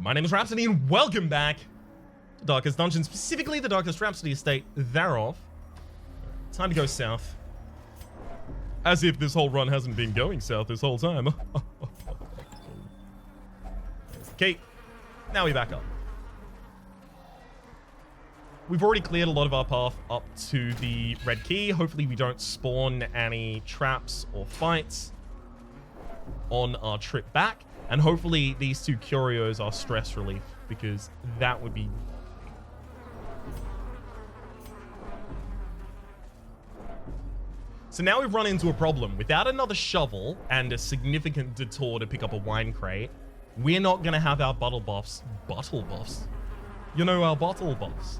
My name is Rhapsody and welcome back to Darkest Dungeon, specifically the Darkest Rhapsody estate thereof. Time to go south. As if this whole run hasn't been going south this whole time. There's the key. Now we back up. We've already cleared a lot of our path up to the red key. Hopefully we don't spawn any traps or fights on our trip back. And hopefully these two curios are stress relief, because that would be... So now we've run into a problem. Without another shovel and a significant detour to pick up a wine crate, we're not going to have our bottle buffs, you know, our bottle buffs,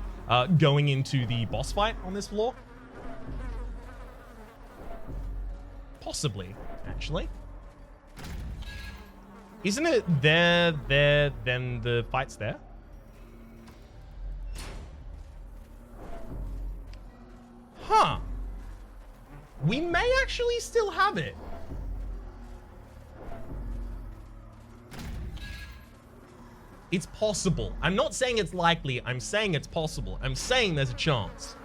going into the boss fight on this floor. Possibly, actually. Isn't it there, then the fight's there? Huh. We may actually still have it. It's possible. I'm not saying it's likely. I'm saying it's possible. I'm saying there's a chance.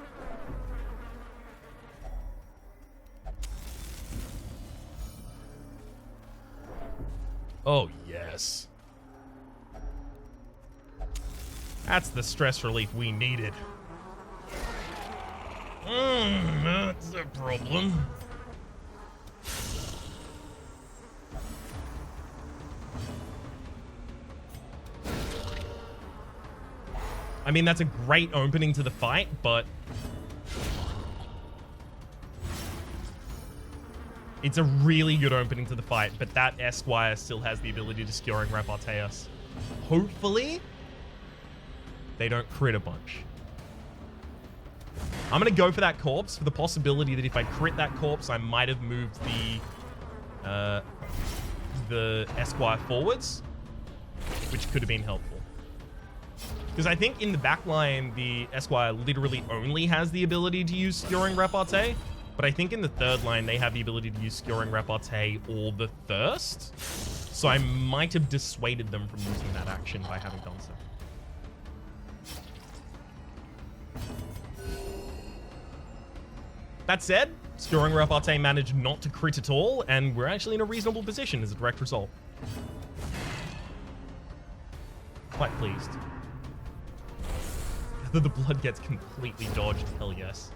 Oh, yes. That's the stress relief we needed. That's a problem. I mean, that's a great opening to the fight, but... It's a really good opening to the fight, but that Esquire still has the ability to skewer and repartee us. Hopefully, they don't crit a bunch. I'm going to go for that corpse for the possibility that if I crit that corpse, I might have moved the Esquire forwards, which could have been helpful. Because I think in the back line, the Esquire literally only has the ability to use skewering repartee. But I think in the third line, they have the ability to use skewering repartee or the thirst. So I might have dissuaded them from using that action by having done so. That said, skewering repartee managed not to crit at all, and we're actually in a reasonable position as a direct result. Quite pleased. Whether the blood gets completely dodged, hell yes.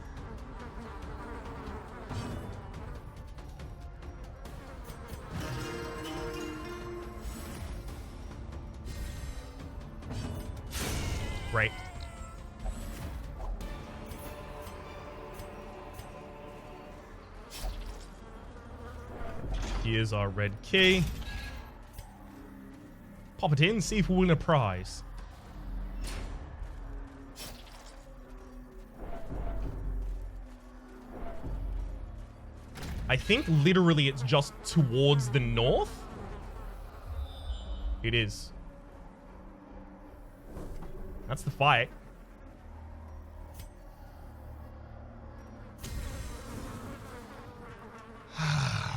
Right. Here's our red key. Pop it in, see if we win a prize. I think literally it's just towards the north. It is. That's the fight.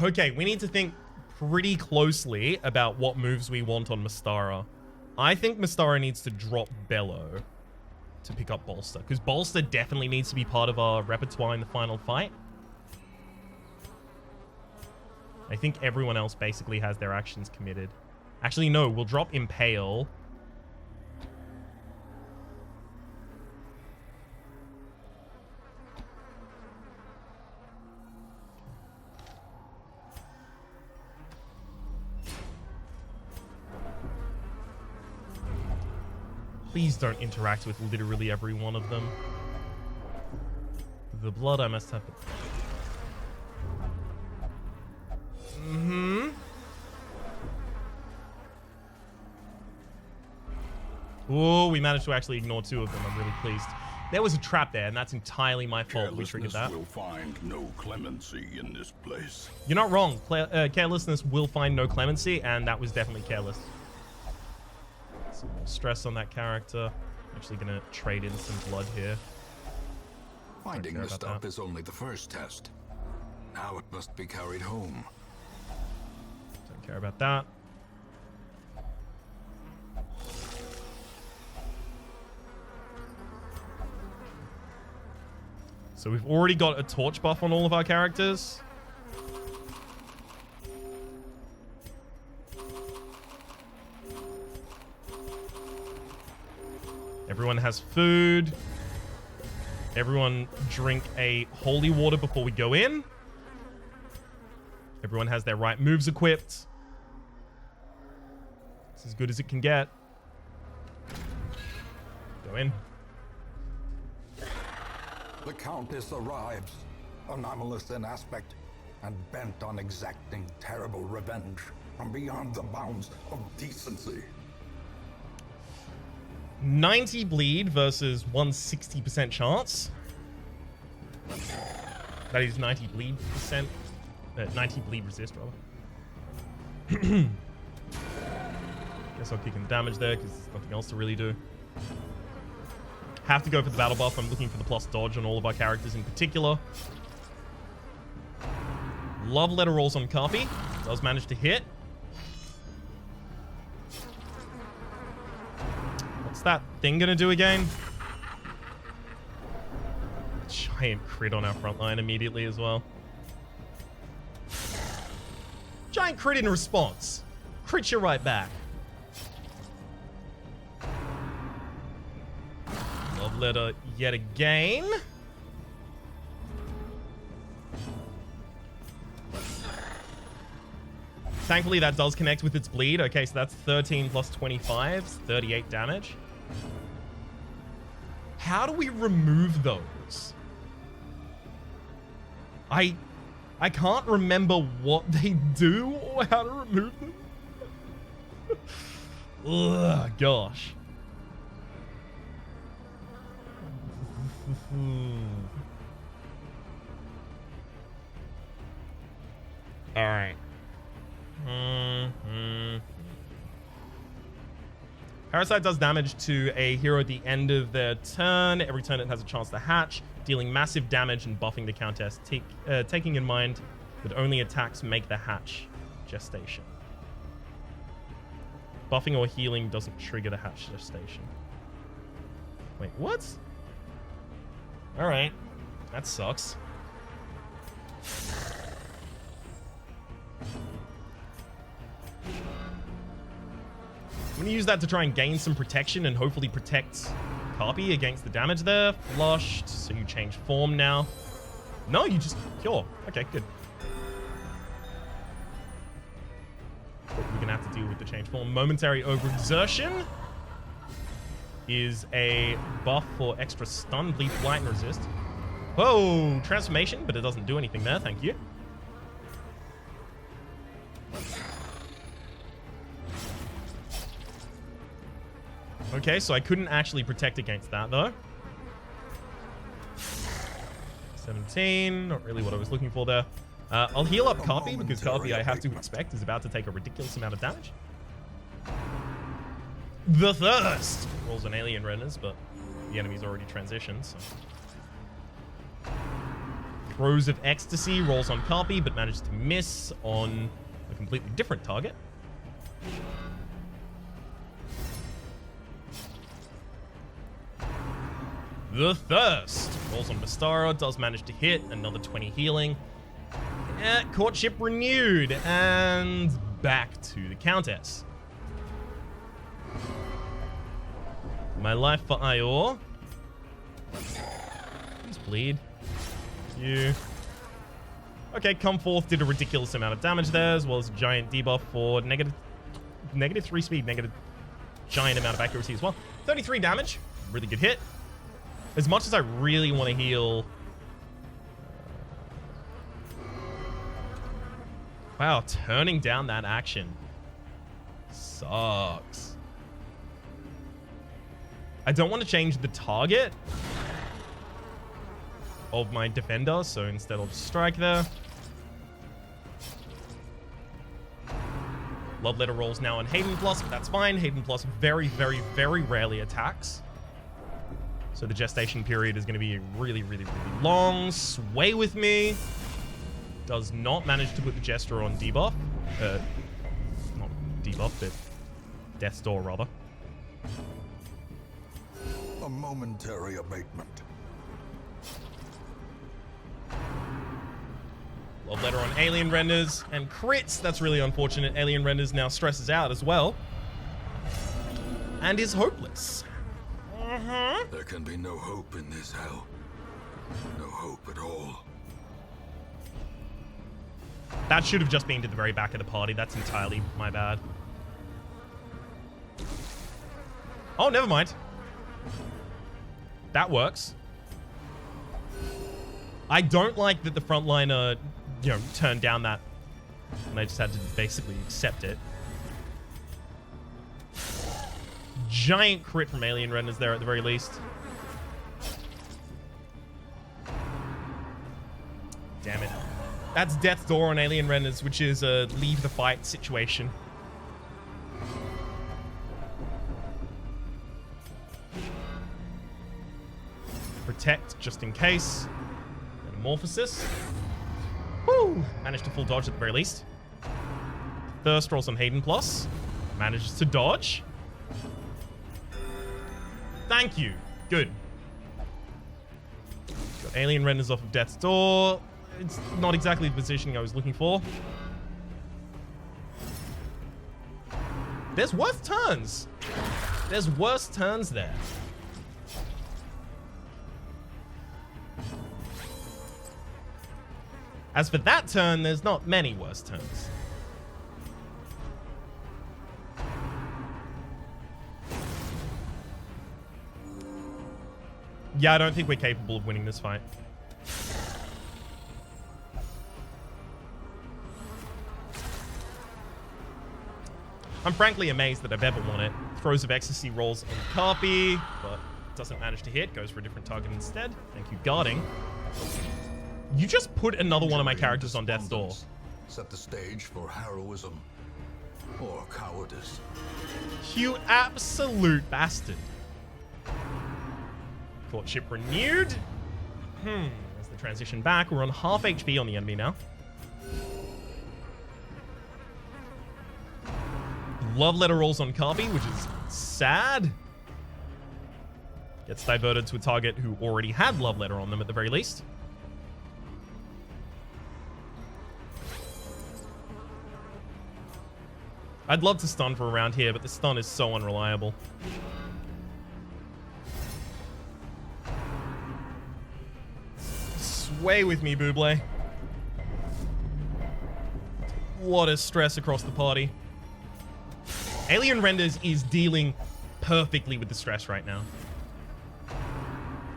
Okay, we need to think pretty closely about what moves we want on Mystara. I think Mystara needs to drop Bellow to pick up Bolster, because Bolster definitely needs to be part of our repertoire in the final fight. I think everyone else basically has their actions committed. Actually, no, we'll drop Impale. Please don't interact with literally every one of them. The blood I must have... Oh, we managed to actually ignore two of them. I'm really pleased. There was a trap there, and that's entirely my fault. We triggered that. Will find no clemency in this place. You're not wrong. Carelessness will find no clemency, and that was definitely careless. Some more stress on that character. I'm actually going to trade in some blood here. Finding the stuff is only the first test. Now it must be carried home. Don't care about that. So we've already got a torch buff on all of our characters. Everyone has food. Everyone drink a holy water before we go in. Everyone has their right moves equipped. It's as good as it can get. Go in. The Countess arrives, anomalous in aspect, and bent on exacting terrible revenge from beyond the bounds of decency. 90 bleed versus 160% chance. That is 90 bleed percent. 90 bleed resist, rather. Guess I'll kick in damage there because there's nothing else to really do. Have to go for the battle buff. I'm looking for the plus dodge on all of our characters in particular. Love letter rolls on Carpy. Does manage to hit. What's that thing gonna do again? Giant crit on our front line immediately as well. Giant crit in response. Crit you right back. Love letter yet again. Thankfully that does connect with its bleed. Okay, so that's 13 plus 25, 38 damage. How do we remove those? I can't remember what they do or how to remove them. Ugh, gosh. All right. Parasite does damage to a hero at the end of their turn. Every turn it has a chance to hatch, dealing massive damage and buffing the countess, taking in mind that only attacks make the hatch gestation. Buffing or healing doesn't trigger the hatch gestation. Wait, what? Alright. That sucks. I'm going to use that to try and gain some protection and hopefully protect Carpy against the damage there. Flushed, so you change form now. No, you just cure. Okay, good. What we're going to have to deal with the change form. Momentary overexertion is a buff for extra stun, bleed, blight, and resist. Whoa, transformation, but it doesn't do anything there. Thank you. Okay, so I couldn't actually protect against that, though. 17, not really what I was looking for there. I'll heal up Carpy, because Carpy, I have to expect, is about to take a ridiculous amount of damage. The Thirst! Rolls on alien renters, but the enemy's already transitioned, so... Throes of Ecstasy rolls on Carpy, but manages to miss on a completely different target. The Thirst rolls on Mystara, does manage to hit, another 20 healing. Courtship renewed, and back to the Countess. My life for Ior. Please bleed. You. Okay, Come Forth did a ridiculous amount of damage there, as well as a giant debuff for negative 3 speed, negative giant amount of accuracy as well. 33 damage, really good hit. As much as I really want to heal... Wow, turning down that action sucks. I don't want to change the target of my defender, so instead I'll just strike there. Love Letter rolls now on Hayden Plus, but that's fine. Hayden Plus very, very, very rarely attacks. So the gestation period is going to be really, really, really long. Sway with me. Does not manage to put the Jester on debuff. Not debuff, but Death's Door, rather. A momentary abatement. Love letter on alien renders and crits. That's really unfortunate. Alien renders now stresses out as well. And is hopeless. There can be no hope in this hell. No hope at all. That should have just been to the very back of the party. That's entirely my bad. Oh, never mind. That works. I don't like that the frontliner, turned down that. And I just had to basically accept it. Giant crit from alien renders there at the very least. Damn it. That's Death's Door on alien renders, which is a leave the fight situation. Protect just in case. Metamorphosis. Woo! Managed to full dodge at the very least. Thirst rolls on Hayden Plus. Manages to dodge. Thank you. Good. Got alien renders off of Death's Door. It's not exactly the positioning I was looking for. There's worse turns. There's worse turns there. As for that turn, there's not many worse turns. Yeah, I don't think we're capable of winning this fight. I'm frankly amazed that I've ever won it. Throws of Ecstasy rolls on copy, but doesn't manage to hit. Goes for a different target instead. Thank you, guarding. You just put another one of my characters on Death's Door. Set the stage for heroism or cowardice. You absolute bastard. Courtship renewed. There's the transition back. We're on half HP on the enemy now. Love letter rolls on Carby, which is sad. Gets diverted to a target who already had love letter on them at the very least. I'd love to stun for a round here, but the stun is so unreliable. Sway with me, Buble. What a stress across the party. Alien Renders is dealing perfectly with the stress right now.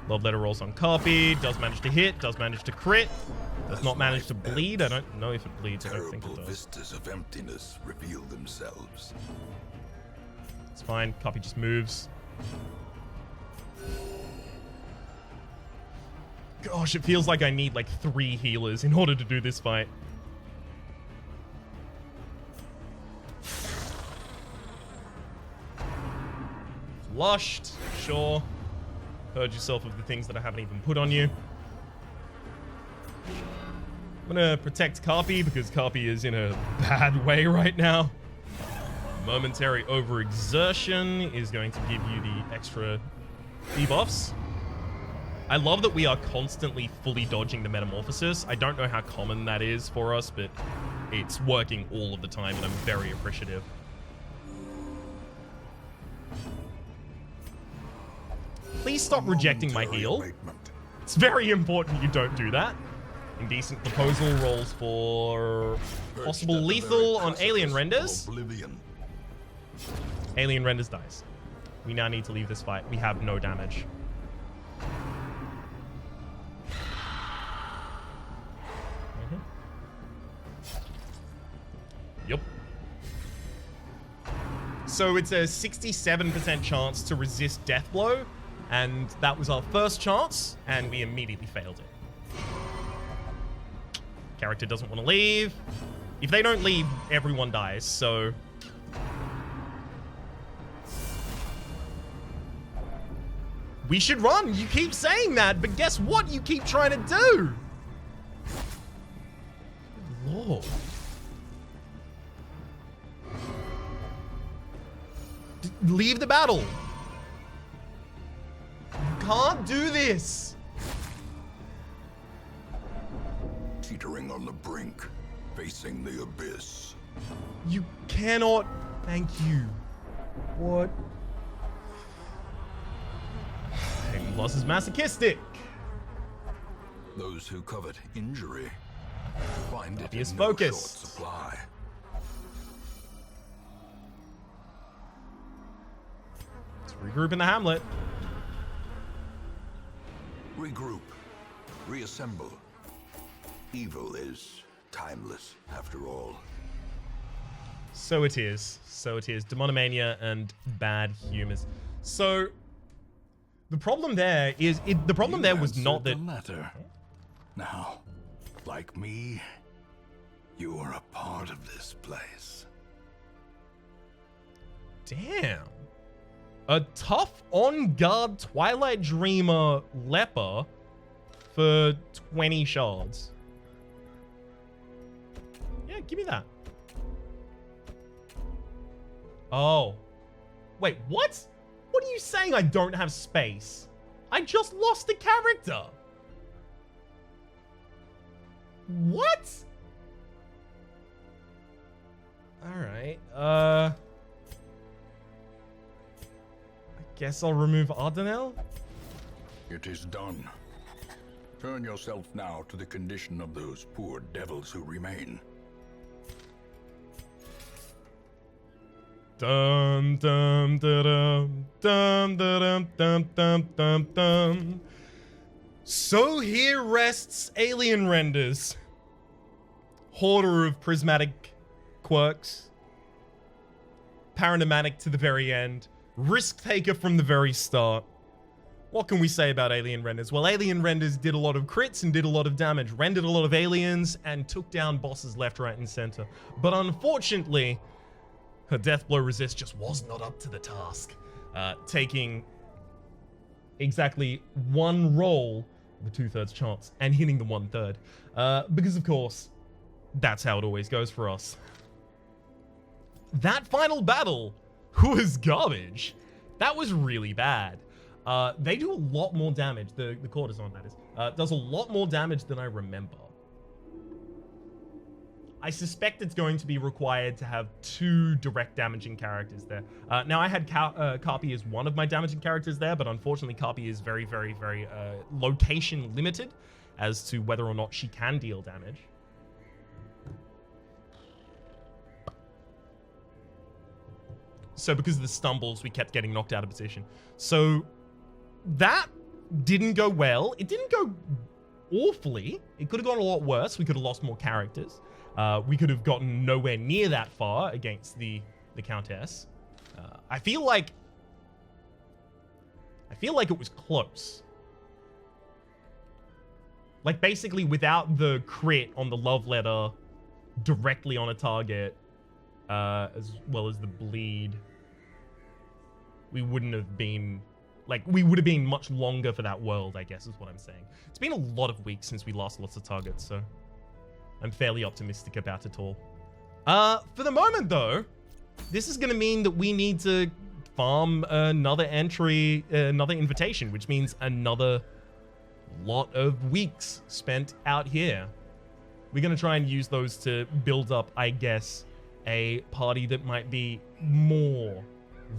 Love letter rolls on copy. Does manage to hit. Does manage to crit. Does not manage to bleed. I don't know if it bleeds. I don't think it does. Vistas of emptiness reveal themselves. It's fine. Copy just moves. Gosh, it feels like I need like 3 healers in order to do this fight. Flushed, sure. Purge yourself of the things that I haven't even put on you. I'm gonna protect Carpy because Carpy is in a bad way right now. Momentary overexertion is going to give you the extra debuffs. I love that we are constantly fully dodging the metamorphosis. I don't know how common that is for us, but it's working all of the time, and I'm very appreciative. Please stop rejecting my heal. It's very important you don't do that. Indecent Proposal rolls for possible lethal on Alien Renders. Alien Renders dies. We now need to leave this fight. We have no damage. Yep. So it's a 67% chance to resist Death Blow, and that was our first chance, and we immediately failed it. Character doesn't want to leave. If they don't leave, everyone dies, so... We should run! You keep saying that, but guess what you keep trying to do? Good Lord. Leave the battle. You can't do this. She teetering on the brink, facing the abyss. You cannot. Thank you. What? Hayden Loss is masochistic. Those who covet injury find it Obvious in no short focus. supply. Let's regroup in the hamlet. Regroup. Reassemble. Evil is timeless, after all. So it is. So it is. Demonomania and bad humors. So the problem there is the problem there was not that. The latter. Now, like me, you are a part of this place. Damn. A tough on-guard Twilight Dreamer leper for 20 shards. Yeah, give me that. Oh. Wait, what? What are you saying I don't have space? I just lost a character. What? Alright, I guess I'll remove Ardenel? It is done. Turn yourself now to the condition of those poor devils who remain. Dum dum dum dum dum dum dum dum dum. So here rests Alien Renders, hoarder of prismatic quirks, paradigmatic to the very end, risk taker from the very start. What can we say about Alien Renders? Well, Alien Renders did a lot of crits and did a lot of damage, rendered a lot of aliens, and took down bosses left, right, and center. But unfortunately, her death blow resist just was not up to the task, taking exactly one roll, the 2/3 chance, and hitting the 1/3. Because of course, that's how it always goes for us. That final battle was garbage. That was really bad. They do a lot more damage, the courtesan that is, does a lot more damage than I remember. I suspect it's going to be required to have 2 direct damaging characters there. Now I had Carpi as one of my damaging characters there, but unfortunately Carpi is very, very, very location limited as to whether or not she can deal damage. So because of the stumbles, we kept getting knocked out of position. So that didn't go well. It didn't go awfully. It could have gone a lot worse. We could have lost more characters. We could have gotten nowhere near that far against the Countess. I feel like it was close. Like basically without the crit on the love letter directly on a target, as well as the bleed, we wouldn't have been, like, we would have been much longer for that world, I guess is what I'm saying. It's been a lot of weeks since we lost lots of targets, so I'm fairly optimistic about it all. For the moment though, this is gonna mean that we need to farm another entry, another invitation, which means another lot of weeks spent out here. We're gonna try and use those to build up, I guess, a party that might be more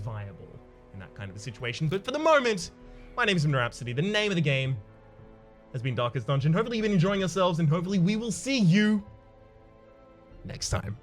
viable in that kind of a situation. But for the moment, my name is Rhapsody. The name of the game has been Darkest Dungeon. Hopefully you've been enjoying yourselves, and hopefully we will see you next time.